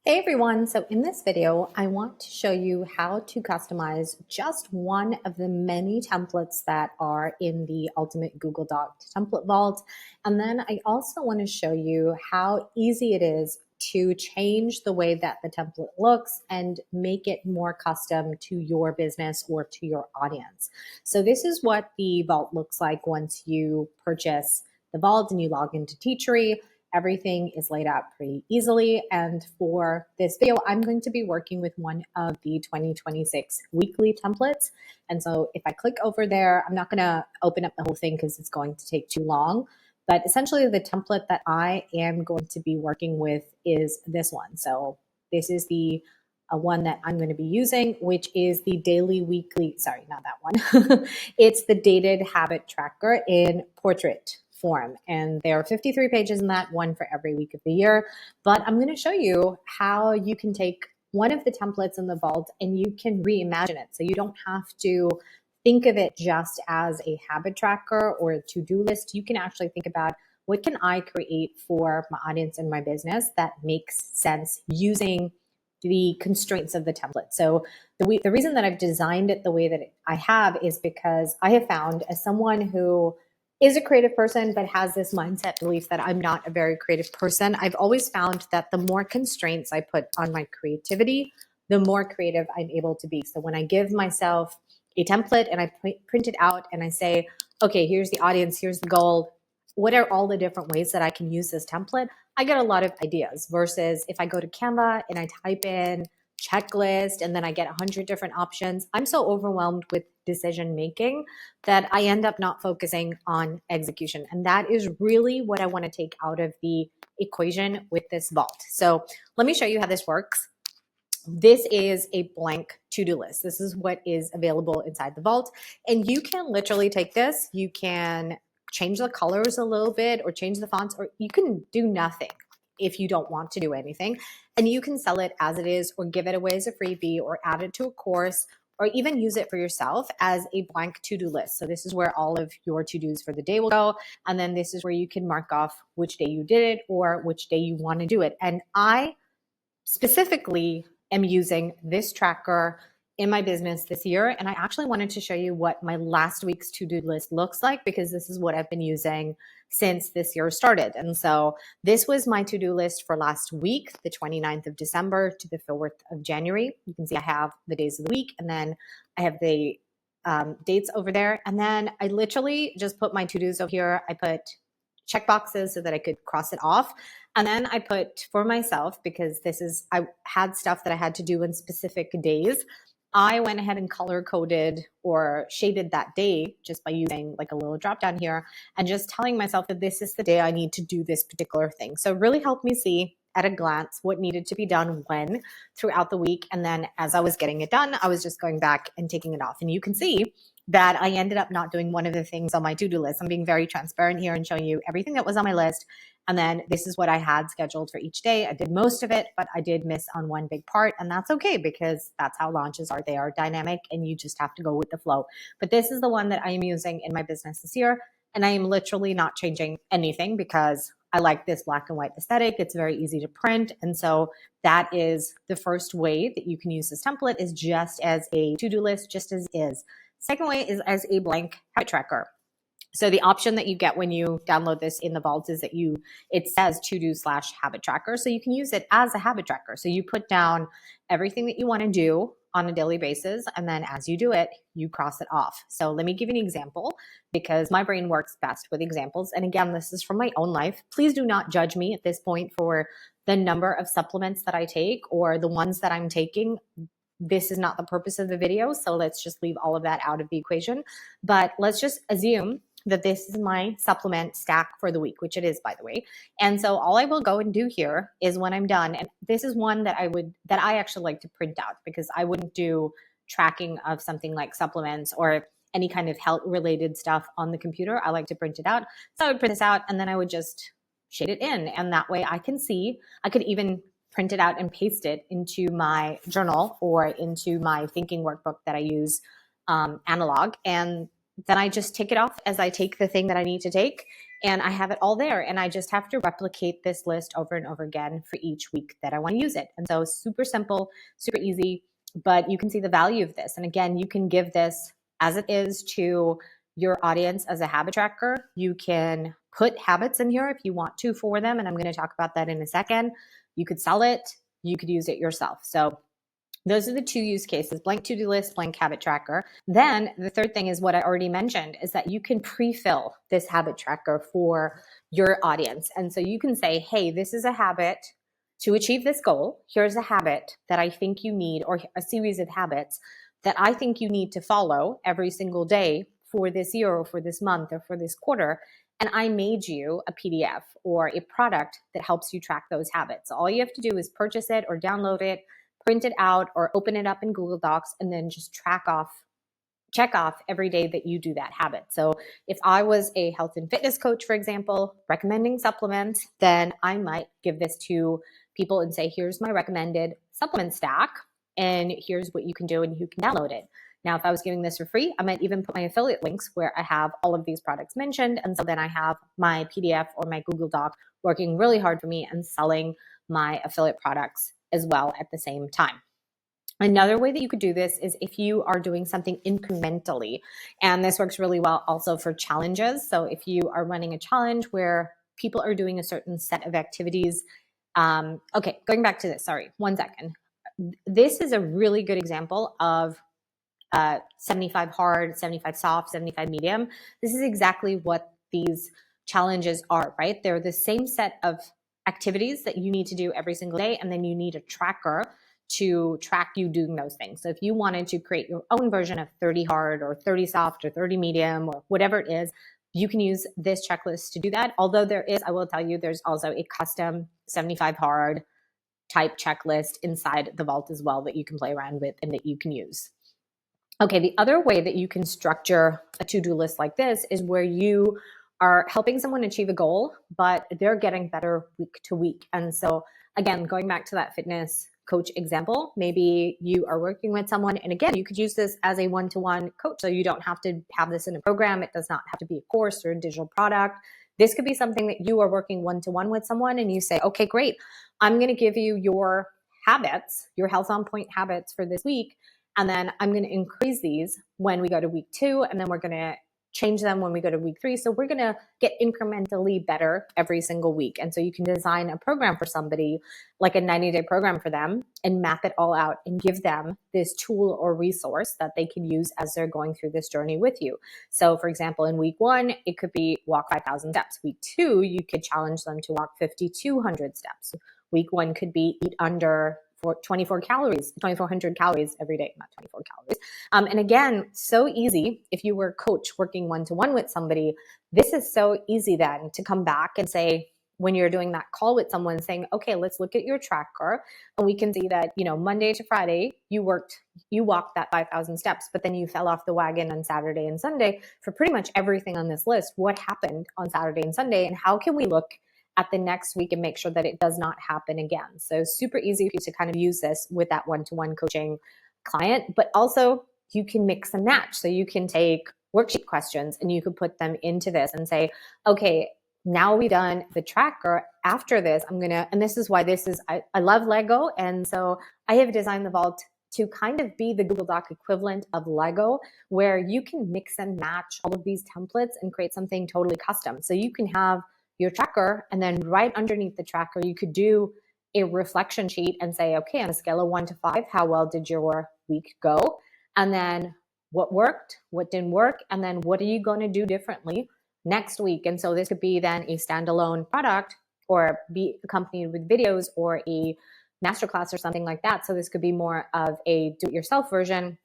Hey everyone, so in this video, I want to show you how to customize just one of the many templates that are in the Ultimate Google Doc Template Vault. And then I also want to show you how easy it is to change the way that the template looks and make it more custom to your business or to your audience. So this is what the Vault looks like once you purchase the Vault and you log into Teachery. Everything is laid out pretty easily. And for this video, I'm going to be working with one of the 2026 weekly templates. And so if I click over there, I'm not going to open up the whole thing because it's going to take too long. But essentially, the template that I am going to be working with is this one. So this is the one that I'm going to be using, which is the sorry, not that one. It's the dated habit tracker in portrait form. And there are 53 pages in that, one for every week of the year. But I'm going to show you how you can take one of the templates in the Vault and you can reimagine it. So you don't have to think of it just as a habit tracker or a to-do list. You can actually think about, what can I create for my audience and my business that makes sense using the constraints of the template. So the reason that I've designed it the way that I have is because I have found, as someone who is a creative person but has this mindset belief that I'm not a very creative person, I've always found that the more constraints I put on my creativity, the more creative I'm able to be. So when I give myself a template and I print it out and I say, okay, here's the audience, here's the goal, what are all the different ways that I can use this template? I get a lot of ideas versus if I go to Canva and I type in checklist and then I get 100 different options. I'm so overwhelmed with decision making that I end up not focusing on execution. And that is really what I want to take out of the equation with this Vault. So let me show you how this works. This is a blank to-do list. This is what is available inside the Vault. And you can literally take this, you can change the colors a little bit or change the fonts, or you can do nothing if you don't want to do anything. And you can sell it as it is or give it away as a freebie or add it to a course or even use it for yourself as a blank to-do list. So this is where all of your to-dos for the day will go. And then this is where you can mark off which day you did it or which day you want to do it. And I specifically am using this tracker in my business this year. And I actually wanted to show you what my last week's to-do list looks like, because this is what I've been using since this year started. And so this was my to-do list for last week, the 29th of December to the 4th of January. You can see I have the days of the week, and then I have the dates over there. And then I literally just put my to-dos over here. I put check boxes so that I could cross it off. And then I put for myself, because I had stuff that I had to do in specific days. I went ahead and color coded or shaded that day just by using like a little drop down here and just telling myself that this is the day I need to do this particular thing. So it really helped me see at a glance what needed to be done when throughout the week. And then as I was getting it done, I was just going back and taking it off. And you can see that I ended up not doing one of the things on my to-do list. I'm being very transparent here and showing you everything that was on my list. And then this is what I had scheduled for each day. I did most of it, but I did miss on one big part. And that's okay, because that's how launches are. They are dynamic and you just have to go with the flow. But this is the one that I am using in my business this year. And I am literally not changing anything because I like this black and white aesthetic. It's very easy to print. And so that is the first way that you can use this template, is just as a to-do list, just as is. Second way is as a blank habit tracker. So the option that you get when you download this in the Vault is that it says to-do/habit tracker. So you can use it as a habit tracker. So you put down everything that you want to do on a daily basis. And then as you do it, you cross it off. So let me give you an example, because my brain works best with examples. And again, this is from my own life. Please do not judge me at this point for the number of supplements that I take or the ones that I'm taking. This is not the purpose of the video. So let's just leave all of that out of the equation. But let's just assume that this is my supplement stack for the week, which it is, by the way. And so all I will go and do here is, when I'm done, and this is one that I actually like to print out, because I wouldn't do tracking of something like supplements or any kind of health related stuff on the computer. I like to print it out. So I would print this out and then I would just shade it in. And that way I can see, I could even print it out and paste it into my journal or into my thinking workbook that I use analog. And then I just take it off as I take the thing that I need to take. and I have it all there. And I just have to replicate this list over and over again for each week that I want to use it. And so super simple, super easy, but you can see the value of this. And again, you can give this as it is to your audience as a habit tracker. You can put habits in here if you want to for them. And I'm going to talk about that in a second. You could sell it. You could use it yourself. So those are the two use cases, blank to-do list, blank habit tracker. Then the third thing is what I already mentioned, is that you can pre-fill this habit tracker for your audience. And so you can say, hey, this is a habit to achieve this goal. Here's a habit that I think you need, or a series of habits that I think you need to follow every single day for this year or for this month or for this quarter. And I made you a PDF or a product that helps you track those habits. All you have to do is purchase it or download it, print it out, or open it up in Google Docs, and then just check off every day that you do that habit. So if I was a health and fitness coach, for example, recommending supplements, then I might give this to people and say, here's my recommended supplement stack, and here's what you can do, and you can download it. Now, if I was giving this for free, I might even put my affiliate links where I have all of these products mentioned. And so then I have my PDF or my Google Doc working really hard for me and selling my affiliate products as well at the same time. Another way that you could do this is if you are doing something incrementally, and this works really well also for challenges. So if you are running a challenge where people are doing a certain set of activities. Okay, going back to this, sorry, 1 second. This is a really good example of 75 hard, 75 soft, 75 medium. This is exactly what these challenges are, right? They're the same set of activities that you need to do every single day, and then you need a tracker to track you doing those things. So if you wanted to create your own version of 30 hard or 30 soft or 30 medium or whatever it is, you can use this checklist to do that. Although there is, I will tell you, there's also a custom 75 hard type checklist inside the Vault as well that you can play around with and that you can use. Okay, the other way that you can structure a to-do list like this is where you are helping someone achieve a goal, but they're getting better week to week. And so again, going back to that fitness coach example, maybe you are working with someone, and again, you could use this as a one-to-one coach. So you don't have to have this in a program. It does not have to be a course or a digital product. This could be something that you are working one-to-one with someone and you say, okay, great. I'm going to give you your habits, your health on point habits for this week. And then I'm going to increase these when we go to week 2, and then we're going to change them when we go to week 3. So we're going to get incrementally better every single week. And so you can design a program for somebody, like a 90-day program for them, and map it all out and give them this tool or resource that they can use as they're going through this journey with you. So for example, in week 1, it could be walk 5,000 steps. Week 2, you could challenge them to walk 5,200 steps. Week 1 could be eat under 2,400 calories every day, not 24 calories. And again, so easy. If you were a coach working one-to-one with somebody, this is so easy then to come back and say, when you're doing that call with someone, saying, okay, let's look at your tracker, and we can see that, Monday to Friday, you walked that 5,000 steps, but then you fell off the wagon on Saturday and Sunday for pretty much everything on this list. What happened on Saturday and Sunday, and how can we look at the next week and make sure that it does not happen again? So super easy for you to kind of use this with that one-to-one coaching client, but also you can mix and match. So you can take worksheet questions and you could put them into this and say, okay, now we've done the tracker. After this, and this is why I love Lego. And so I have designed the Vault to kind of be the Google Doc equivalent of Lego, where you can mix and match all of these templates and create something totally custom. So you can have your tracker, and then right underneath the tracker, you could do a reflection sheet and say, okay, on a scale of 1 to 5, how well did your week go? And then what worked, what didn't work, and then what are you going to do differently next week? And so this could be then a standalone product, or be accompanied with videos or a masterclass or something like that. So this could be more of a do-it-yourself version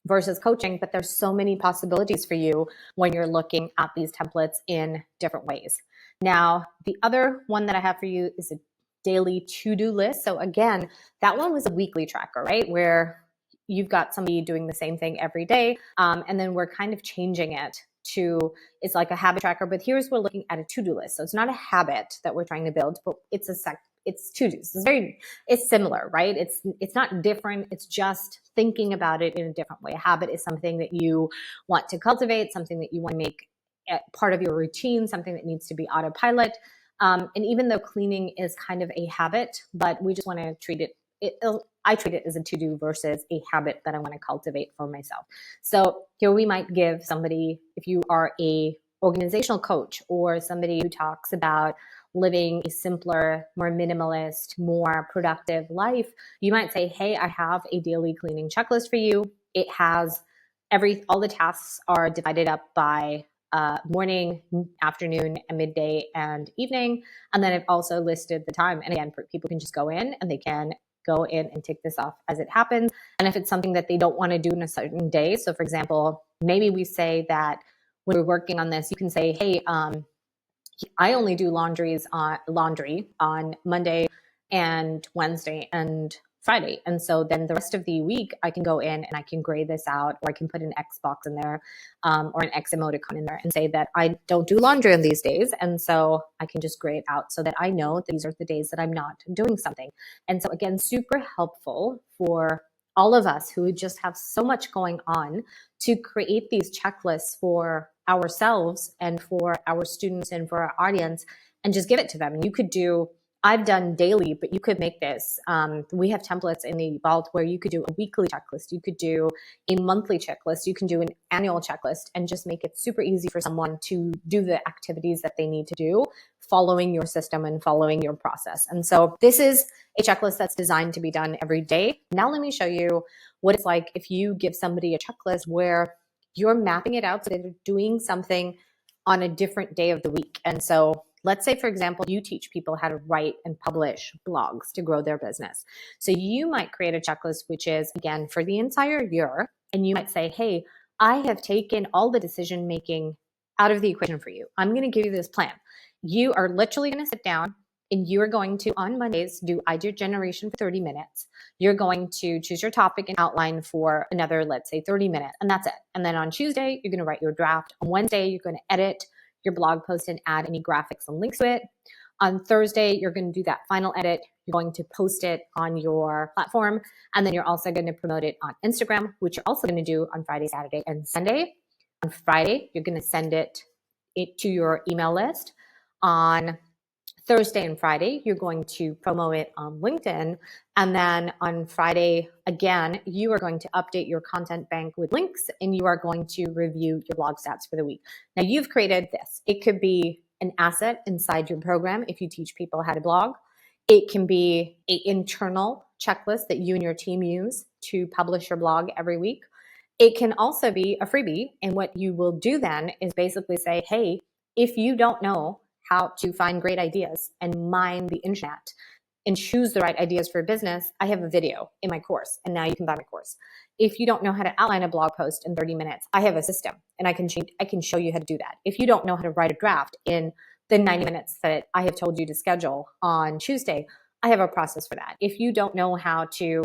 versus coaching, but there's so many possibilities for you when you're looking at these templates in different ways. Now, the other one that I have for you is a daily to-do list. So again, that one was a weekly tracker, right? Where you've got somebody doing the same thing every day. And then we're kind of changing it to, it's like a habit tracker, but we're looking at a to-do list. So it's not a habit that we're trying to build, but it's to-dos. It's similar, right? It's not different. It's just thinking about it in a different way. A habit is something that you want to cultivate, something that you want to make part of your routine, something that needs to be autopilot. And even though cleaning is kind of a habit, but we just want to treat I treat it as a to-do versus a habit that I want to cultivate for myself. So here we might give somebody, if you are a organizational coach or somebody who talks about living a simpler, more minimalist, more productive life, you might say, hey, I have a daily cleaning checklist for you. It has all the tasks are divided up by morning, afternoon, and midday, and evening. And then I've also listed the time. And again, people can just go in and they can go in and tick this off as it happens. And if it's something that they don't want to do in a certain day, so for example, maybe we say that when we're working on this, you can say, hey, I only do laundry on Monday and Wednesday and Friday. And so then the rest of the week, I can go in and I can gray this out, or I can put an X box in there or an X emoticon in there and say that I don't do laundry on these days. And so I can just gray it out so that I know that these are the days that I'm not doing something. And so again, super helpful for all of us who just have so much going on to create these checklists for ourselves and for our students and for our audience and just give it to them. And you could do, I've done daily, but you could make this. We have templates in the Vault where you could do a weekly checklist. You could do a monthly checklist. You can do an annual checklist and just make it super easy for someone to do the activities that they need to do, following your system and following your process. And so this is a checklist that's designed to be done every day. Now let me show you what it's like if you give somebody a checklist where you're mapping it out so that they're doing something on a different day of the week. And so let's say, for example, you teach people how to write and publish blogs to grow their business. So you might create a checklist, which is, again, for the entire year. And you might say, hey, I have taken all the decision making out of the equation for you. I'm going to give you this plan. You are literally going to sit down and you are going to, on Mondays, do idea generation for 30 minutes. You're going to choose your topic and outline for another, let's say 30 minutes, and that's it. And then on Tuesday, you're going to write your draft. On Wednesday, you're going to edit your blog post and add any graphics and links to it. On Thursday, you're going to do that final edit. You're going to post it on your platform. And then you're also going to promote it on Instagram, which you're also going to do on Friday, Saturday, and Sunday. On Friday, you're going to send it to your email list. On Thursday and Friday, you're going to promo it on LinkedIn. And then on Friday, again, you are going to update your content bank with links and you are going to review your blog stats for the week. Now you've created this. It could be an asset inside your program if you teach people how to blog. It can be an internal checklist that you and your team use to publish your blog every week. It can also be a freebie. And what you will do then is basically say, hey, if you don't know how to find great ideas and mine the internet and choose the right ideas for business, I have a video in my course, and now you can buy my course. If you don't know how to outline a blog post in 30 minutes, I have a system, and I can show you how to do that. If you don't know how to write a draft in the 90 minutes that I have told you to schedule on Tuesday, I have a process for that. If you don't know how to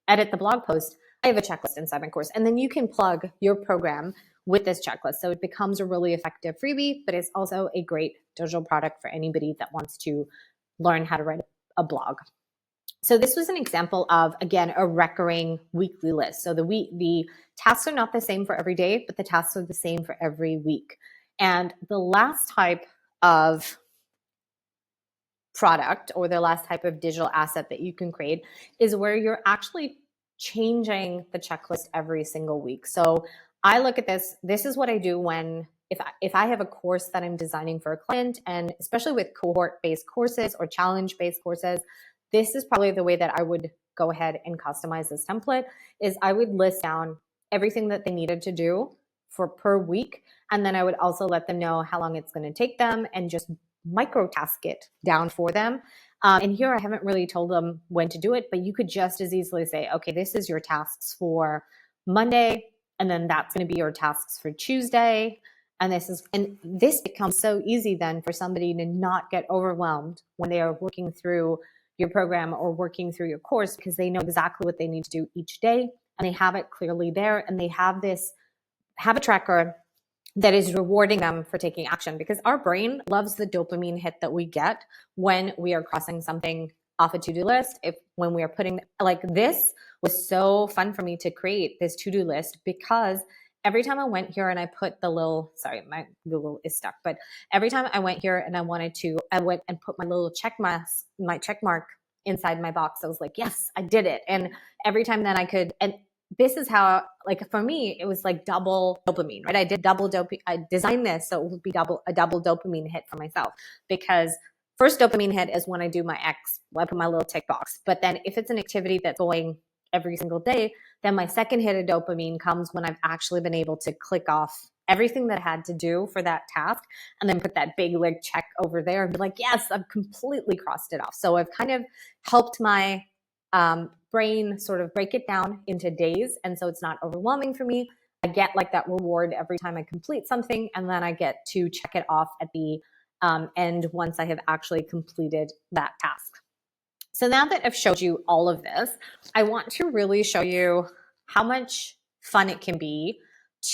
edit the blog post, I have a checklist inside my course, and then you can plug your program with this checklist. So it becomes a really effective freebie, but it's also a great digital product for anybody that wants to learn how to write a blog. So this was an example of, again, a recurring weekly list. So the tasks are not the same for every day, but the tasks are the same for every week. And the last type of product or the last type of digital asset that you can create is where you're actually changing the checklist every single week. So I look at this. This is what I do when if I have a course that I'm designing for a client, and especially with cohort-based courses or challenge-based courses, this is probably the way that I would go ahead and customize this template. Is I would list down everything that they needed to do for per week, and then I would also let them know how long it's going to take them and just micro task it down for them. And here I haven't really told them when to do it, but you could just as easily say, okay, this is your tasks for Monday, and then that's going to be your tasks for Tuesday. And this becomes so easy then for somebody to not get overwhelmed when they are working through your program or working through your course, because they know exactly what they need to do each day and they have it clearly there, and they have this habit tracker that is rewarding them for taking action, because our brain loves the dopamine hit that we get when we are crossing something off a to-do list. When we are putting, like, this was so fun for me to create this to-do list, because every time I went here and I put the little, sorry, my Google is stuck, but every time I went here and I went and put my little my check mark inside my box. I was like, yes, I did it. And every time then I could, and this is how, like, for me, it was like double dopamine, right? I did double dopamine. I designed this so it would be a double dopamine hit for myself, because first dopamine hit is when I do my X, I put my little tick box. But then if it's an activity that's going every single day, then my second hit of dopamine comes when I've actually been able to click off everything that I had to do for that task and then put that big like check over there and be like, yes, I've completely crossed it off. So I've kind of helped my brain sort of break it down into days. And so it's not overwhelming for me. I get like that reward every time I complete something, and then I get to check it off at the end once I have actually completed that task. So now that I've showed you all of this, I want to really show you how much fun it can be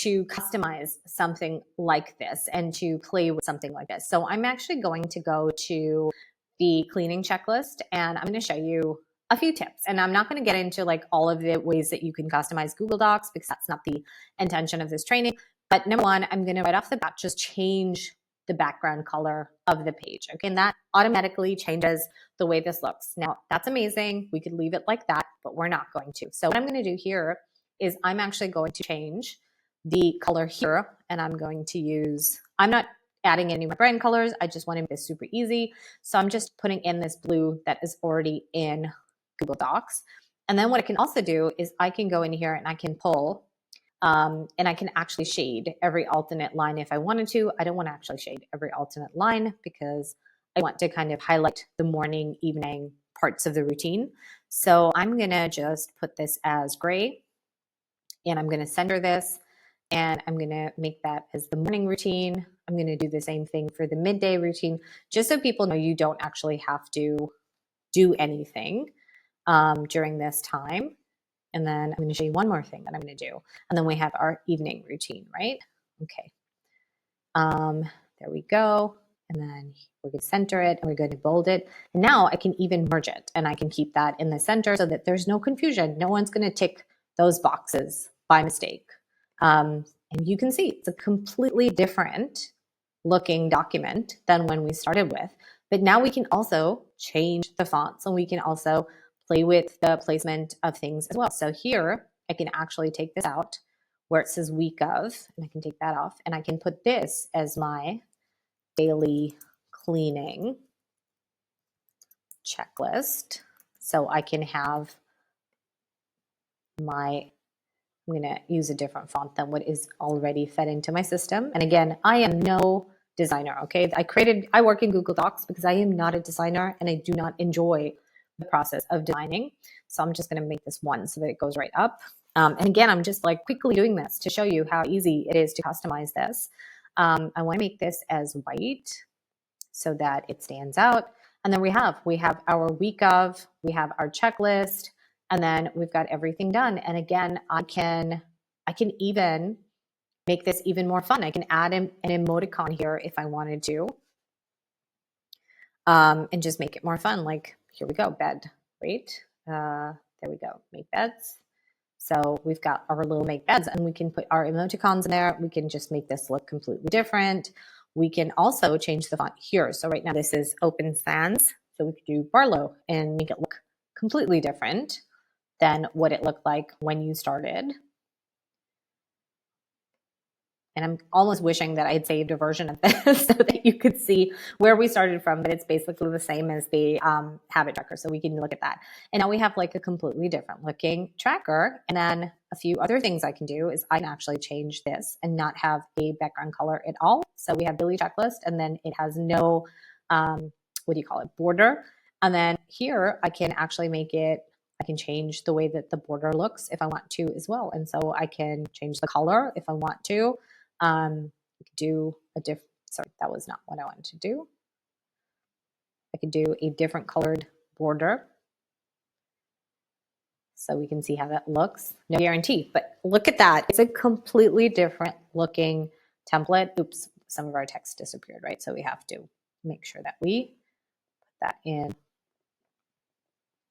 to customize something like this and to play with something like this. So I'm actually going to go to the cleaning checklist and I'm going to show you a few tips. And I'm not going to get into like all of the ways that you can customize Google Docs because that's not the intention of this training. But number one, I'm going to right off the bat just change the background color of the page. Okay, and that automatically changes the way this looks. Now, that's amazing. We could leave it like that, but we're not going to. So what I'm going to do here is I'm actually going to change the color here, and I'm going to use, I'm not adding any more brand colors. I just want to make this super easy. So I'm just putting in this blue that is already in Google Docs. And then what I can also do is I can go in here and I can pull and I can actually shade every alternate line if I wanted to. I don't want to actually shade every alternate line because I want to kind of highlight the morning, evening parts of the routine. So I'm going to just put this as gray, and I'm going to center this, and I'm going to make that as the morning routine. I'm going to do the same thing for the midday routine, just so people know you don't actually have to do anything during this time. And then I'm going to show you one more thing that I'm going to do. And then we have our evening routine, right? Okay. There we go. And then we're going to center it and we're going to bold it. And now I can even merge it and I can keep that in the center so that there's no confusion. No one's going to tick those boxes by mistake. And you can see it's a completely different looking document than when we started with. But now we can also change the fonts and we can also play with the placement of things as well. So here I can actually take this out where it says week of, and I can take that off, and I can put this as my daily cleaning checklist. So I can have my, I'm going to use a different font than what is already fed into my system. And again, I am no designer, okay? I work in Google Docs because I am not a designer and I do not enjoy the process of designing. So I'm just going to make this one so that it goes right up. And again, I'm just like quickly doing this to show you how easy it is to customize this. I want to make this as white so that it stands out. And then we have our week of, we have our checklist, and then we've got everything done. And again, I can even make this even more fun. I can add an emoticon here if I wanted to, and just make it more fun. Like, here we go, bed, right? There we go, make beds. So we've got our little make beds, and we can put our emoticons in there. We can just make this look completely different. We can also change the font here. So right now this is Open Sans. So we could do Barlow and make it look completely different than what it looked like when you started. And I'm almost wishing that I had saved a version of this so that you could see where we started from, but it's basically the same as the habit tracker. So we can look at that. And now we have like a completely different looking tracker. And then a few other things I can do is I can actually change this and not have a background color at all. So we have daily checklist, and then it has no, border. And then here I can actually make it, I can change the way that the border looks if I want to as well. And so I can change the color if I want to. We could do a different, sorry, that was not what I wanted to do. I could do a different colored border so we can see how that looks. No guarantee, but look at that. It's a completely different looking template. Oops, some of our text disappeared, right? So we have to make sure that we put that in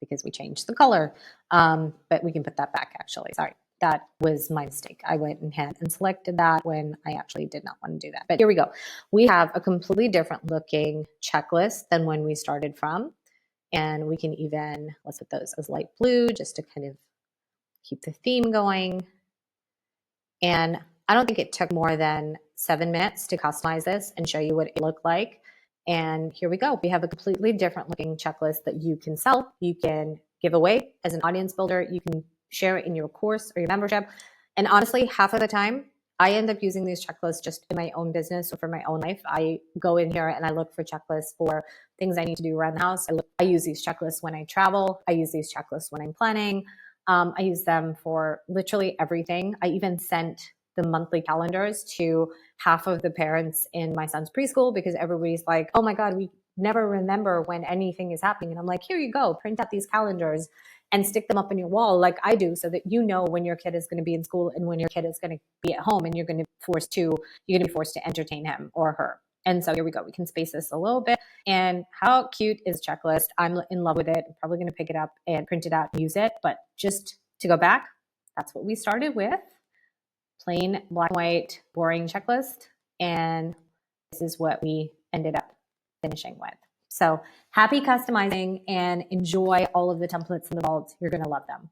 because we changed the color, but we can put that back actually, sorry. that was my mistake. I went ahead and selected that when I actually did not want to do that. But here we go. We have a completely different looking checklist than when we started from. And we can even, let's put those as light blue just to kind of keep the theme going. And I don't think it took more than 7 minutes to customize this and show you what it looked like. And here we go. We have a completely different looking checklist that you can sell, you can give away as an audience builder, you can share it in your course or your membership. And honestly, half of the time, I end up using these checklists just in my own business or for my own life. I go in here and I look for checklists for things I need to do around the house. I use these checklists when I travel. I use these checklists when I'm planning. I use them for literally everything. I even sent the monthly calendars to half of the parents in my son's preschool because everybody's like, oh my God, we never remember when anything is happening. And I'm like, here you go, print out these calendars and stick them up on your wall like I do so that you know when your kid is going to be in school and when your kid is going to be at home and you're going to be forced to entertain him or her. And so here we go. We can space this a little bit. And how cute is checklist? I'm in love with it. I'm probably going to pick it up and print it out and use it. But just to go back, that's what we started with. Plain black and white, boring checklist. And this is what we ended up finishing with. So happy customizing and enjoy all of the templates in the vault. You're going to love them.